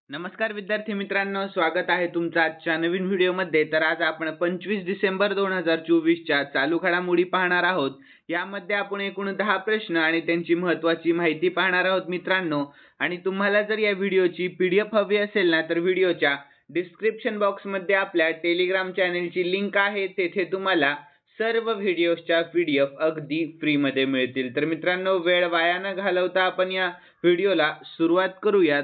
नमस्कार विद्यार्थी मित्रांनो, स्वागत आहे तुमचं आजच्या नवीन व्हिडिओमध्ये। तर आज आपण 25 डिसेंबर 2024 च्या चालू घडामोडी पाहणार आहोत। यामध्ये आपण एकूण 10 प्रश्न आणि त्यांची महत्त्वाची माहिती पाहणार आहोत मित्रांनो। आणि तुम्हाला जर या व्हिडिओची PDF हवी असेल ना, तर व्हिडिओच्या डिस्क्रिप्शन बॉक्समध्ये आपल्या टेलिग्राम चॅनलची लिंक आहे, तेथे तुम्हाला सर्व व्हिडिओच्या PDF अगदी फ्रीमध्ये मिळतील। तर मित्रांनो, वेळ वाया न घालवता आपण या व्हिडिओला सुरुवात करूयात।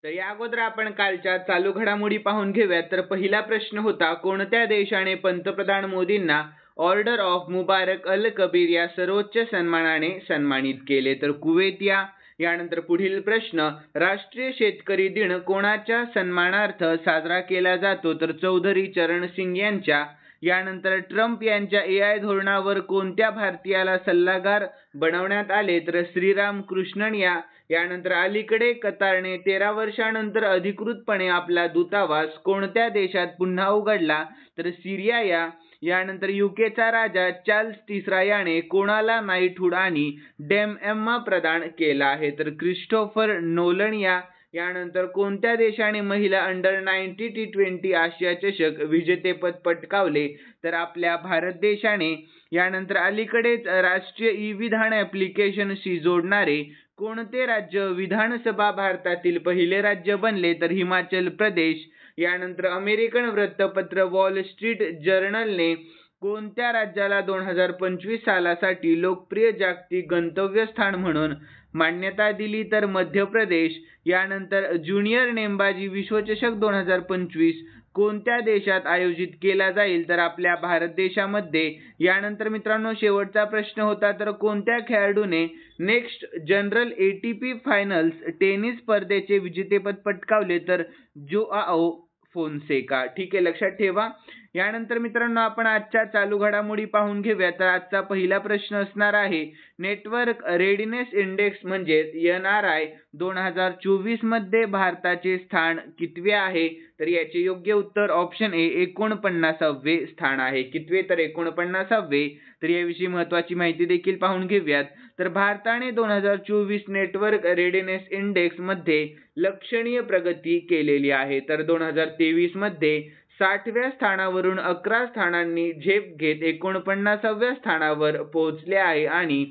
तर या अगोदर आपण कालच्या चालू घडामोडी पाहून घेऊयात। तर पहिला प्रश्न होता, कोणत्या देशाने पंतप्रधान मोदींना ऑर्डर ऑफ मुबारक अल कबीर या सर्वोच्च सन्मानाने सन्मानित केले? तर कुवेत या। यानंतर पुढील प्रश्न, राष्ट्रीय शेतकरी दिन कोणाच्या सन्मानार्थ साजरा केला जातो? तर चौधरी चरण सिंग यांच्या। यानंतर ट्रम्प यांच्या AI धोरणावर कोणत्या भारतीयाला सल्लागार बनवण्यात आले? तर श्रीराम कृष्णन या। यानंतर अलीकडे कतारने 13 वर्षांनंतर अधिकृतपणे आपला दूतावास कोणत्या देशात पुन्हा उघडला? तर सीरिया या। यानंतर UKचा राजा चार्ल्स तिसरा याने कोणाला नाईटहुड आणि डेम एम्मा प्रदान केला आहे? तर क्रिस्टोफर नोलन या। यानंतर कोणत्या देशाने महिला अंडर 90 T20 आशिया चषक विजेतेपद पटकावले? तर आपल्या भारत देशाने। यानंतर अलीकडेच राष्ट्रीय ई-विधान ॲप्लिकेशनशी जोडणारे कोणते राज्य विधानसभा भारतातील पहिले राज्य बनले? तर हिमाचल प्रदेश। यानंतर अमेरिकन वृत्तपत्र वॉल स्ट्रीट जर्नलने कोणत्या राज्याला 2025 सालासाठी लोकप्रिय जागतिक गंतव्यस्थान म्हणून मान्यता दिली? तर मध्य प्रदेश। यानंतर ज्युनियर नेमबाजी विश्वचषक 2025 कोणत्या देशात आयोजित केला जाईल? तर आपल्या भारत देशामध्ये। यानंतर मित्रांनो, शेवटचा प्रश्न होता, तर कोणत्या खेळाडूने next general ATP finals tennis स्पर्धेचे विजेतेपद पटकावले? तर जोआओ फोन्सेका। ठीक आहे, लक्षात ठेवा। यानंतर मित्रांनो, आपण आजच्या चालू घडामोडी पाहून घेऊया। तर आजचा पहिला प्रश्न असणार आहे, नेटवर्क रेडिनेस इंडेक्स म्हणजे NRI 2024 मध्ये भारताचे स्थान कितवे आहे? तर याचे योग्य उत्तर ऑप्शन A 49वे स्थान आहे। कितवे? तर 49वे। तर याविषयी महत्त्वाची माहिती देखील पाहून घेऊयात। तर भारताने 2024 नेटवर्क रेडिनेस इंडेक्स मध्ये लक्षणीय प्रगती केलेली आहे। तर 2023 मध्ये 60व्या स्थानावरून 11 स्थानांनी झेप घेत 49व्या स्थानावर पोहोचले आहे आणि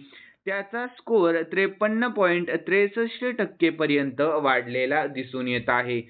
त्याचा स्कोअर 53.63% पर्यंत वाढलेला दिसून येत आहे।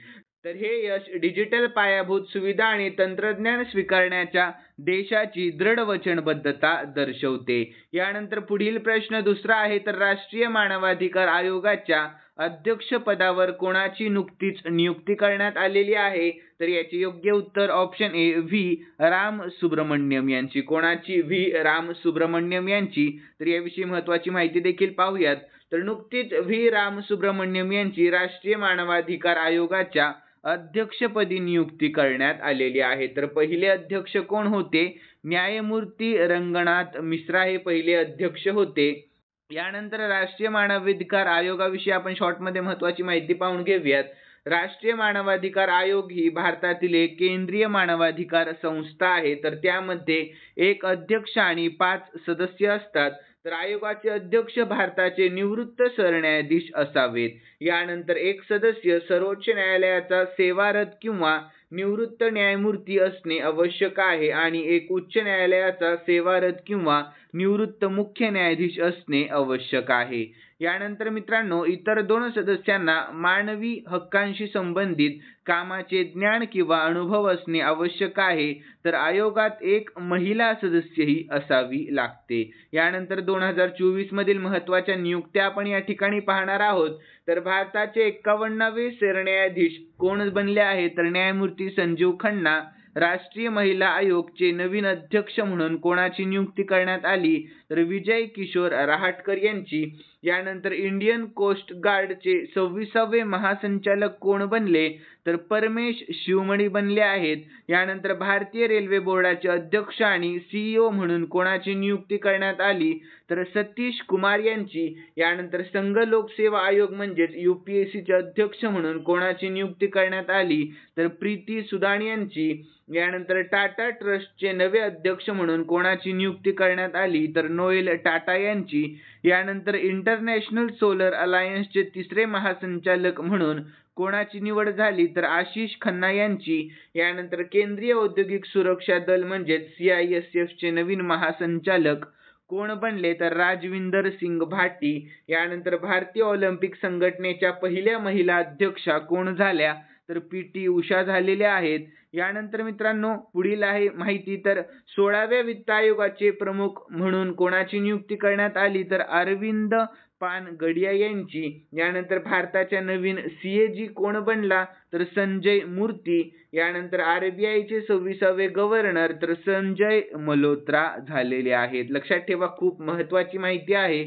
तर हे यश डिजिटल पायाभूत सुविधा आणि तंत्रज्ञान स्वीकारण्याच्या देशाची दृढ वचनबद्धता दर्शवते। यानंतर पुढील प्रश्न दुसरा आहे, तर राष्ट्रीय मानवाधिकार आयोगाच्या अध्यक्षपदावर कोणाची नुकतीच नियुक्ती करण्यात आलेली आहे? तर याचे योग्य उत्तर option A V Ram Subramaniam यांची। कोणाची? व्ही राम सुब्रमण्यम यांची। तर याविषयी महत्त्वाची माहिती देखील पाहूयात। तर नुकतीच व्ही राम सुब्रमण्यम यांची राष्ट्रीय मानवाधिकार आयोगाच्या अध्यक्षपदी नियुक्ती करण्यात आलेली आहे। तर पहिले अध्यक्ष कोण होते? न्यायमूर्ती रंगनाथ मिश्रा हे पहिले अध्यक्ष होते। यानंतर राष्ट्रीय मानवाधिकार आयोगाविषयी आपण शॉर्टमध्ये महत्त्वाची माहिती पाहून घेऊयात। राष्ट्रीय मानवाधिकार आयोग ही भारतातील एक केंद्रीय मानवाधिकार संस्था आहे। तर त्यामध्ये एक अध्यक्ष आणि 5 सदस्य असतात। तर आयोगाचे अध्यक्ष भारताचे निवृत्त सरन्यायाधीश असावेत। यानंतर एक सदस्य सर्वोच्च न्यायालयाचा सेवारत किंवा निवृत्त न्यायमूर्ती असणे आवश्यक आहे आणि एक उच्च न्यायालयाचा सेवारत किंवा निवृत्त मुख्य न्यायाधीश असणे आवश्यक आहे। यानंतर मित्रांनो, इतर 2 सदस्यांना मानवी हक्कांशी संबंधित कामाचे ज्ञान किंवा अनुभव असणे आवश्यक आहे। तर आयोगात एक महिला सदस्यही असावी लागते। यानंतर 2024 मधील महत्त्वाच्या नियुक्त्या आपण या ठिकाणी पाहणार आहोत। तर भारताचे 51वे सरन्यायाधीश कोण बनले आहेत? तर न्यायमूर्ती संजीव खन्ना। राष्ट्रीय महिला आयोगचे नवीन अध्यक्ष म्हणून कोणाची नियुक्ती करण्यात आली? तर विजय किशोर रहाटकर यांची। यानंतर इंडियन कोस्ट गार्डचे 26वे महासंचालक कोण बनले? तर परमेश शिवमणी बनले आहेत। यानंतर भारतीय रेल्वे बोर्डाचे अध्यक्ष आणि CEO म्हणून कोणाची नियुक्ती करण्यात आली? तर सतीश कुमार यांची। यानंतर संघ लोकसेवा आयोग म्हणजेच UPSCचे अध्यक्ष म्हणून कोणाची नियुक्ती करण्यात आली? तर प्रीती सुदान यांची। यानंतर टाटा ट्रस्टचे नवे अध्यक्ष म्हणून कोणाची नियुक्ती करण्यात आली? तर नोएल टाटा यांची। यानंतर इंटरनॅशनल सोलर अलायन्सचे 3रे महासंचालक म्हणून कोणाची निवड झाली तर आशिष खन्ना यांची. यानंतर केंद्रीय औद्योगिक सुरक्षा दल म्हणजेच CISF चे नवीन महासंचालक कोण बनले तर राजविंदर सिंग भाटी. यानंतर भारतीय ऑलिम्पिक संघटनेच्या पहिल्या महिला अध्यक्षा कोण झाल्या तर PT उषा झालेल्या आहेत. यानंतर मित्रांनो पुढील आहे माहिती तर 16व्या वित्त आयोगाचे प्रमुख म्हणून कोणाची नियुक्ती करण्यात आली तर अरविंद पानगडिया यांची. यानंतर भारताच्या नवीन CAG कोण बनला तर संजय मूर्ती. यानंतर RBI चे 26वे गव्हर्नर तर संजय मल्होत्रा झालेले आहेत. लक्षात ठेवा, खूप महत्त्वाची माहिती आहे.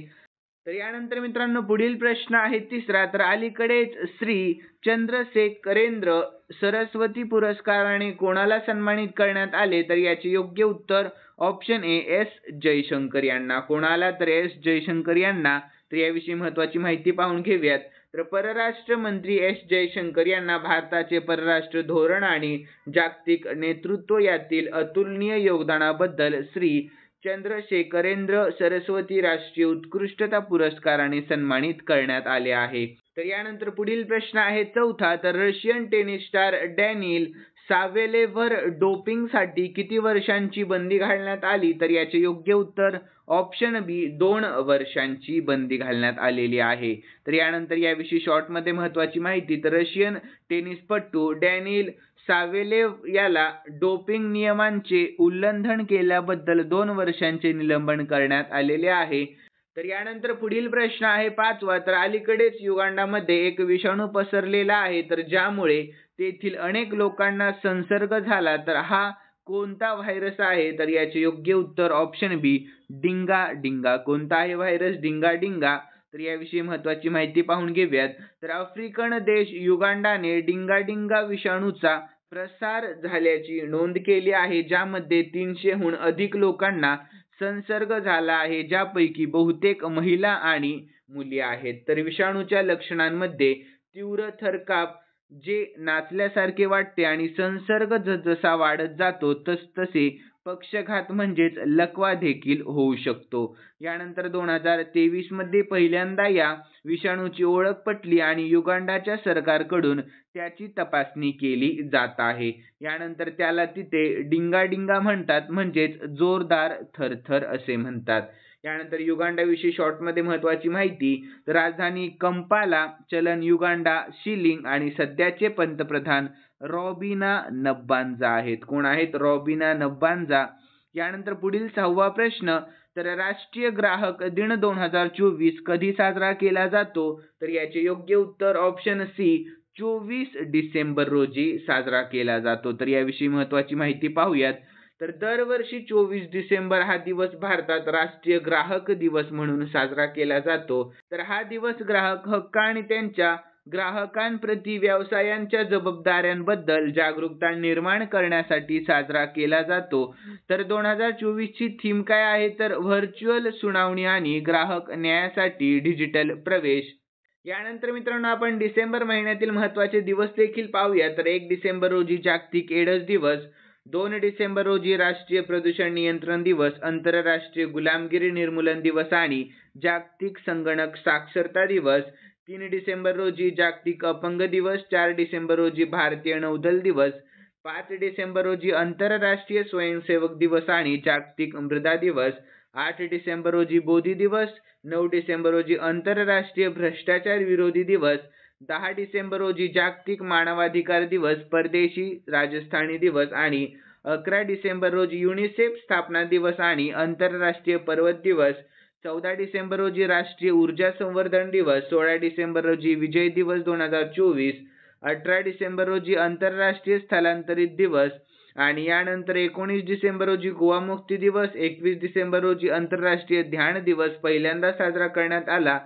तर यानंतर मित्रांनो पुढील प्रश्न आहे तिसरा, तर अलीकडेच श्री चंद्रशेखरेंद्र सरस्वती पुरस्काराने कोणाला सन्मानित करण्यात आले तर याचे योग्य उत्तर ऑप्शन A S जयशंकर यांना. कोणाला तर S जयशंकर यांना. तर याविषयी महत्त्वाची माहिती पाहून घेऊयात. तर परराष्ट्र मंत्री S जयशंकर यांना भारताचे परराष्ट्र धोरण आणि जागतिक नेतृत्व यातील अतुलनीय योगदानाबद्दल श्री चंद्रशेखरेंद्र सरस्वती राष्ट्रीय उत्कृष्टता पुरस्काराने सन्मानित करण्यात आले आहे. तर यानंतर पुढील प्रश्न आहे चौथा, तर रशियन टेनिस स्टार डॅनिल सावेलेव्हर डोपिंगसाठी किती वर्षांची बंदी घालण्यात आली तर याचे योग्य उत्तर ऑप्शन B 2 वर्षांची बंदी घालण्यात आलेली आहे. तर यानंतर याविषयी शॉर्टमध्ये महत्त्वाची माहिती, तर रशियन टेनिसपटू डॅनिल सावेलेव याला डोपिंग नियमांचे उल्लंघन केल्याबद्दल 2 वर्षांचे निलंबन करण्यात आलेले आहे. तर यानंतर पुढील प्रश्न आहे पाचवा, तर अलीकडेच युगांडामध्ये एक विषाणू पसरलेला आहे तर ज्यामुळे तेथील अनेक लोकांना संसर्ग झाला, तर हा कोणता व्हायरस आहे तर याचे योग्य उत्तर ऑप्शन B डिंगा डिंगा. कोणता आहे व्हायरस? डिंगा डिंगा. तर याविषयी महत्त्वाची माहिती पाहून घेऊयात. तर आफ्रिकन देश युगांडाने डिंगा डिंगा विषाणूचा प्रसार झाल्याची नोंद केली आहे, ज्यामध्ये 300हून अधिक लोकांना संसर्ग झाला आहे, ज्यापैकी बहुतेक महिला आणि मुली आहेत. तर विषाणूच्या लक्षणांमध्ये तीव्र थरकाप, जे नाचल्यासारखे वाटते आणि संसर्ग जसा वाढत जातो तसे पक्षघात म्हणजेच लकवा देखील होऊ शकतो. यानंतर 2023 मध्ये पहिल्यांदा या विषाणूची ओळख पटली आणि युगांडाच्या सरकारकडून त्याची तपासणी केली जात आहे. यानंतर त्याला तिथे डिंगा डिंगा म्हणतात, म्हणजेच जोरदार थरथर असे म्हणतात. यानंतर युगांडाविषयी शॉर्टमध्ये महत्त्वाची माहिती, तर राजधानी कंपाला चलन युगांडा शिलिंग आणि सध्याचे पंतप्रधान रॉबिना नब्बांजा आहेत. कोण आहेत? रॉबिना नब्बांजा. यानंतर पुढील 6वा प्रश्न, तर राष्ट्रीय ग्राहक दिन 2024 कधी साजरा केला जातो तर याचे योग्य उत्तर ऑप्शन C 24 डिसेंबर रोजी साजरा केला जातो. तर याविषयी महत्त्वाची माहिती पाहूयात. तर दरवर्षी 24 डिसेंबर हा दिवस भारतात राष्ट्रीय ग्राहक दिवस म्हणून साजरा केला जातो. तर हा दिवस ग्राहक हक्क आणि त्यांच्या ग्राहकांप्रती व्यवसायांच्या जबाबदाऱ्यांबद्दल जागरूकता निर्माण करण्यासाठी साजरा केला जातो. तर 2024 ची थीम काय आहे तर व्हर्च्युअल सुनावणी आणि ग्राहक न्यायासाठी डिजिटल प्रवेश. यानंतर मित्रांनो आपण डिसेंबर महिन्यातील महत्त्वाचे दिवस देखील पाहूया. तर 1 डिसेंबर रोजी जागतिक एड्स दिवस, 2 डिसेंबर रोजी राष्ट्रीय प्रदूषण नियंत्रण दिवस, आंतरराष्ट्रीय गुलामगिरी निर्मूलन दिवस आणि जागतिक संगणक साक्षरता दिवस, 3 डिसेंबर रोजी जागतिक अपंग दिवस, 4 डिसेंबर रोजी भारतीय नौदल दिवस, 5 डिसेंबर रोजी आंतरराष्ट्रीय स्वयंसेवक दिवस आणि जागतिक मृदा दिवस, 8 डिसेंबर रोजी बोधी दिवस, 9 डिसेंबर रोजी आंतरराष्ट्रीय भ्रष्टाचार विरोधी दिवस, 10 डिसेंबर रोजी जागतिक मानवाधिकार दिवस, परदेशी राजस्थानी दिवस आणि 11 डिसेंबर रोजी युनिसेफ स्थापना दिवस आणि आंतरराष्ट्रीय पर्वत दिवस, 14 डिसेंबर रोजी राष्ट्रीय ऊर्जा संवर्धन दिवस, 16 डिसेंबर रोजी विजय दिवस 2024, 18 डिसेंबर रोजी आंतरराष्ट्रीय स्थलांतरित दिवस आणि यानंतर 19 डिसेंबर रोजी गोवा मुक्ती दिवस, 21 डिसेंबर रोजी आंतरराष्ट्रीय ध्यान दिवस पहिल्यांदा साजरा करण्यात आला,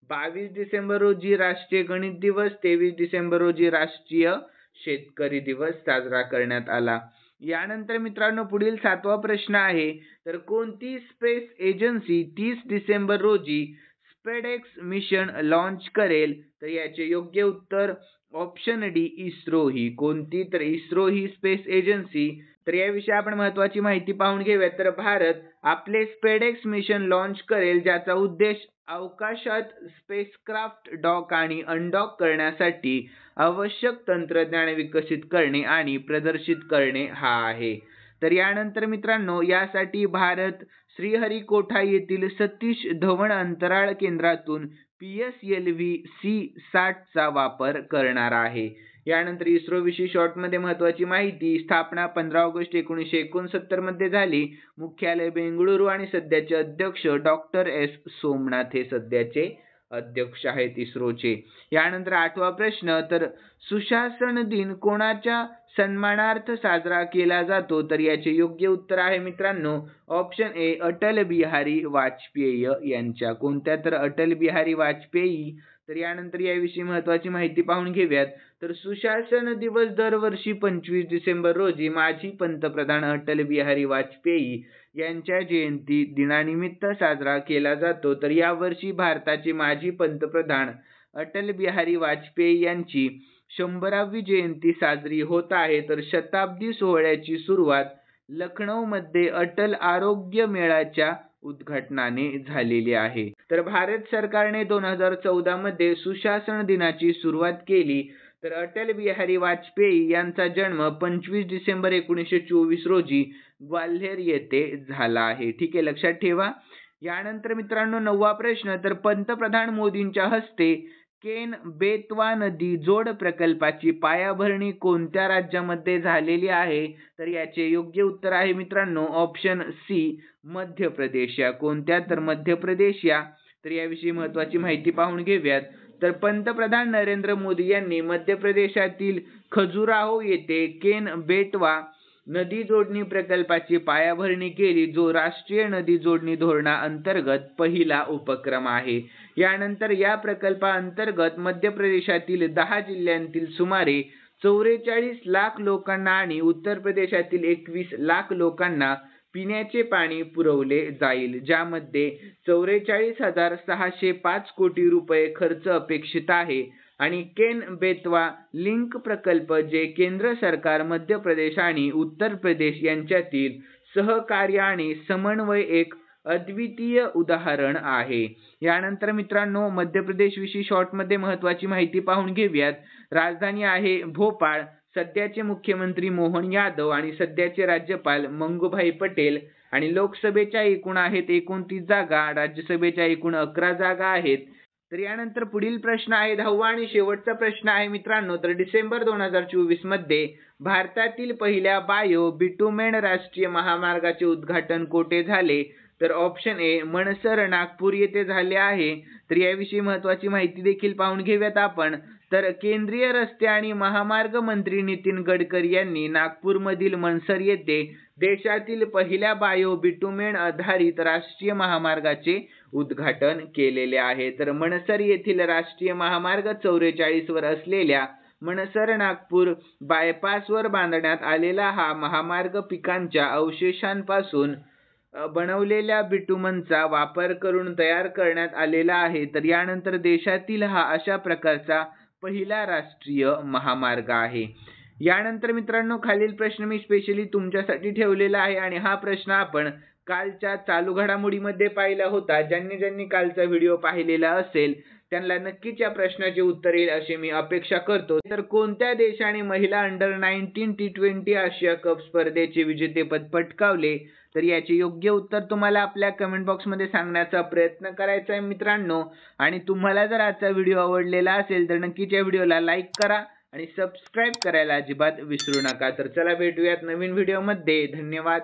22 डिसेंबर रोजी राष्ट्रीय गणित दिवस, 23 डिसेंबर रोजी राष्ट्रीय शेतकरी दिवस साजरा करण्यात आला. यानंतर मित्रांनो पुढील 7वा प्रश्न आहे, तर कोणती स्पेस एजन्सी 30 डिसेंबर रोजी स्पेडेक्स मिशन लॉन्च करेल तर याचे योग्य उत्तर ऑप्शन D इस्रो ही. कोणती? तर इस्रो ही स्पेस एजन्सी. तर याविषयी आपण महत्त्वाची माहिती पाहून घेऊया. तर भारत आपले स्पेडेक्स मिशन लॉन्च करेल, ज्याचा उद्देश अवकाशात स्पेसक्राफ्ट डॉक आणि अनडॉक करण्यासाठी आवश्यक तंत्रज्ञान विकसित करणे आणि प्रदर्शित करणे हा आहे. तर यानंतर मित्रांनो, यासाठी भारत श्रीहरिकोटा येथील सतीश धवन अंतराळ केंद्रातून PSLV-C60 चा वापर करणार आहे. यानंतर इस्रो विषयी शॉर्टमध्ये महत्त्वाची माहिती. स्थापना 15 ऑगस्ट 1969 मध्ये झाली. मुख्यालय बेंगळुरू आणि सध्याचे अध्यक्ष डॉक्टर S सोमनाथ हे सध्याचे अध्यक्ष आहेत इस्रोचे. यानंतर 8वा प्रश्न, तर सुशासन दिन कोणाच्या सन्मानार्थ साजरा केला जातो? तर याचे योग्य उत्तर आहे मित्रांनो ऑप्शन ए अटल बिहारी वाजपेयी यांच्या. कोणत्या? तर अटल बिहारी वाजपेयी. तर यानंतर याविषयी महत्त्वाची माहिती पाहून घेऊयात. तर सुशासन दिवस दरवर्षी 25 डिसेंबर रोजी माजी पंतप्रधान अटल बिहारी वाजपेयी यांच्या जयंती दिनानिमित्त साजरा केला जातो. तर यावर्षी भारताचे माजी पंतप्रधान अटल बिहारी वाजपेयी यांची 100वी जयंती साजरी होत आहे. तर शताब्दी सोहळ्याची सुरुवात लखनौमध्ये अटल आरोग्य मेळ्याच्या उद्घाटनाने झालेली आहे. तर भारत सरकारने 2014 मध्ये सुशासन दिनाची सुरुवात केली. तर अटल बिहारी वाजपेयी यांचा जन्म 25 डिसेंबर 1924 रोजी ग्वाल्हेर येथे झाला आहे. ठीक आहे, लक्षात ठेवा. यानंतर मित्रांनो 9वा प्रश्न, तर पंतप्रधान मोदींच्या हस्ते केन बेतवा नदी जोड प्रकल्पाची पायाभरणी कोणत्या राज्यामध्ये झालेली आहे? तर याचे योग्य उत्तर आहे मित्रांनो ऑप्शन सी मध्य प्रदेश या. कोणत्या? तर मध्य प्रदेश या. तर याविषयी महत्त्वाची माहिती पाहून घेऊयात. तर पंतप्रधान नरेंद्र मोदी यांनी मध्य प्रदेशातील खजुराहो येथे केन बेतवा नदी जोडणी प्रकल्पाची पायाभरणी केली, जो राष्ट्रीय नदी जोडणी धोरणाअंतर्गत पहिला उपक्रम आहे. यानंतर या प्रकल्पाअंतर्गत मध्य प्रदेशातील 10 जिल्ह्यांतील सुमारे 44 लाख लोकांना आणि उत्तर प्रदेशातील 21 लाख लोकांना पिण्याचे पाणी पुरवले जाईल, ज्यामध्ये 44,605 कोटी रुपये खर्च अपेक्षित आहे. आणि केन बेतवा लिंक प्रकल्प, जे केंद्र सरकार, मध्य प्रदेश आणि उत्तर प्रदेश यांच्यातील सहकार्य आणि समन्वय एक अद्वितीय उदाहरण आहे. यानंतर मित्रांनो मध्य प्रदेश विषयी शॉर्टमध्ये महत्त्वाची माहिती पाहून घेऊयात. राजधानी आहे भोपाळ. सध्याचे मुख्यमंत्री मोहन यादव आणि सध्याचे राज्यपाल मंगूभाई पटेल. आणि लोकसभेच्या एकूण आहेत 29 जागा, राज्यसभेच्या एकूण 11 जागा आहेत. तर यानंतर पुढील प्रश्न आहे 10वा आणि शेवटचा प्रश्न आहे मित्रांनो. तर डिसेंबर 2024 मध्ये भारतातील पहिल्या बायो बिटुमेन राष्ट्रीय महामार्गाचे उद्घाटन कोठे झाले? तर ऑप्शन ए मनसर नागपूर येथे झाले आहे. तर याविषयी महत्त्वाची माहिती देखील पाहून घेऊयात आपण. तर केंद्रीय रस्ते आणि महामार्ग मंत्री नितीन गडकरी यांनी नागपूरमधील मनसर येथे देशातील पहिल्या बायो बिटुमेन आधारित राष्ट्रीय महामार्गाचे उद्घाटन केलेले आहे. तर मनसर येथील राष्ट्रीय महामार्ग 44 वर असलेल्या मनसर नागपूर बायपासवर बांधण्यात आलेला हा महामार्ग पिकांच्या अवशेषांपासून बनवलेल्या बिटुमनचा वापर करून तयार करण्यात आलेला आहे. तर यानंतर देशातील हा अशा प्रकारचा पहिला राष्ट्रीय महामार्ग आहे. यानंतर मित्रांनो खालील प्रश्न मी स्पेशली तुमच्यासाठी ठेवलेला आहे आणि हा प्रश्न आपण कालच्या चालू घडामोडीमध्ये पाहिला होता. ज्यांनी कालचा व्हिडिओ पाहिलेला असेल त्यांना नक्कीच या प्रश्नाचे उत्तर येईल अशी मी अपेक्षा करतो. तर कोणत्या देशाने महिला अंडर 19 T20 आशिया कप स्पर्धेचे विजेतेपद पटकावले? तर याचे योग्य उत्तर तुम्हाला आपल्या कमेंट बॉक्समध्ये सांगण्याचा प्रयत्न करायचा आहे मित्रांनो. आणि तुम्हाला जर आजचा व्हिडिओ आवडलेला असेल तर नक्कीच या व्हिडिओला लाईक करा आणि सबस्क्राईब करायला अजिबात विसरू नका. तर चला भेटूयात नवीन व्हिडिओमध्ये. धन्यवाद.